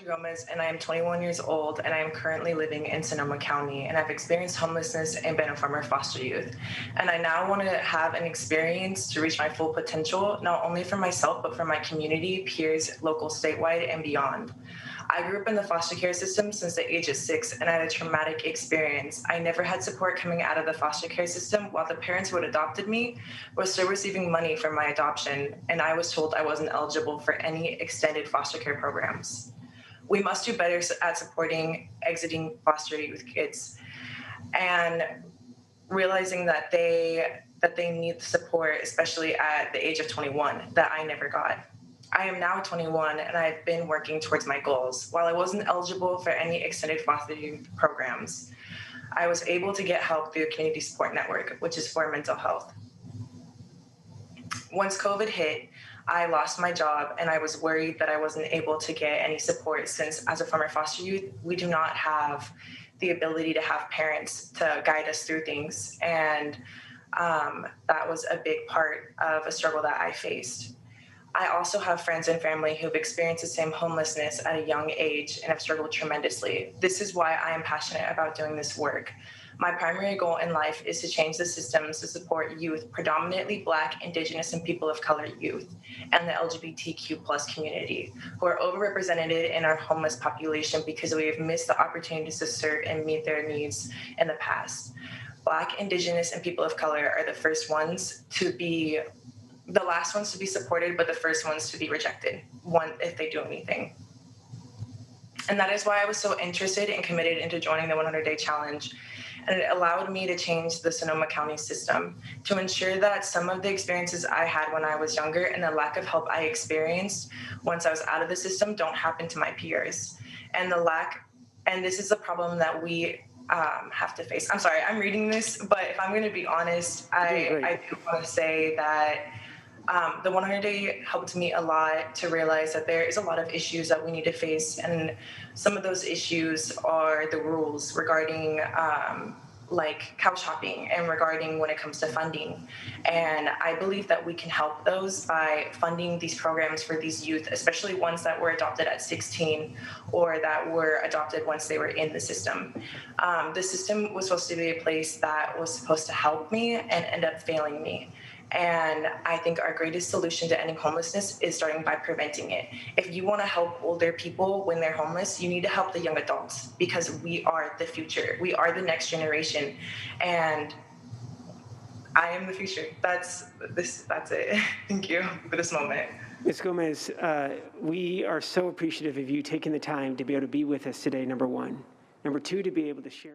Gomez, and I am 21 years old, and I am currently living in Sonoma County, and I've experienced homelessness and been a former foster youth. And I now want to have an experience to reach my full potential, not only for myself, but for my community, peers, local, statewide, and beyond. I grew up in the foster care system since the age of 6, and I had a traumatic experience. I never had support coming out of the foster care system, while the parents who had adopted me were still receiving money from my adoption, and I was told I wasn't eligible for any extended foster care programs. We must do better at supporting exiting foster youth kids and realizing that they need support, especially at the age of 21, that I never got. I am now 21 and I've been working towards my goals. While I wasn't eligible for any extended foster youth programs, I was able to get help through a community support network, which is for mental health. Once COVID hit, I lost my job and I was worried that I wasn't able to get any support since, as a former foster youth, we do not have the ability to have parents to guide us through things. And that was a big part of a struggle that I faced. I also have friends and family who've experienced the same homelessness at a young age and have struggled tremendously. This is why I am passionate about doing this work. My primary goal in life is to change the systems to support youth, predominantly Black, Indigenous, and people of color youth, and the LGBTQ plus community, who are overrepresented in our homeless population because we have missed the opportunities to serve and meet their needs in the past. Black, Indigenous, and people of color are the last ones to be supported, but the first ones to be rejected, if they do anything. And that is why I was so interested and committed into joining the 100-Day Challenge. And it allowed me to change the Sonoma County system to ensure that some of the experiences I had when I was younger and the lack of help I experienced once I was out of the system don't happen to my peers. And this is a problem that we have to face. I'm sorry, I'm reading this, but if I'm going to be honest, I do want to say that the 100-Day helped me a lot to realize that there is a lot of issues that we need to face, and some of those issues are the rules regarding like couch hopping and regarding when it comes to funding. And I believe that we can help those by funding these programs for these youth, especially ones that were adopted at 16 or that were adopted once they were in the system. The system was supposed to be a place that was supposed to help me and end up failing me. And I think our greatest solution to ending homelessness is starting by preventing it. If you want to help older people when they're homeless, you need to help the young adults, because we are the future. We are the next generation. And I am the future. That's it. Thank you for this moment. Ms. Gomez, we are so appreciative of you taking the time to be able to be with us today, number one. Number two, to be able to share.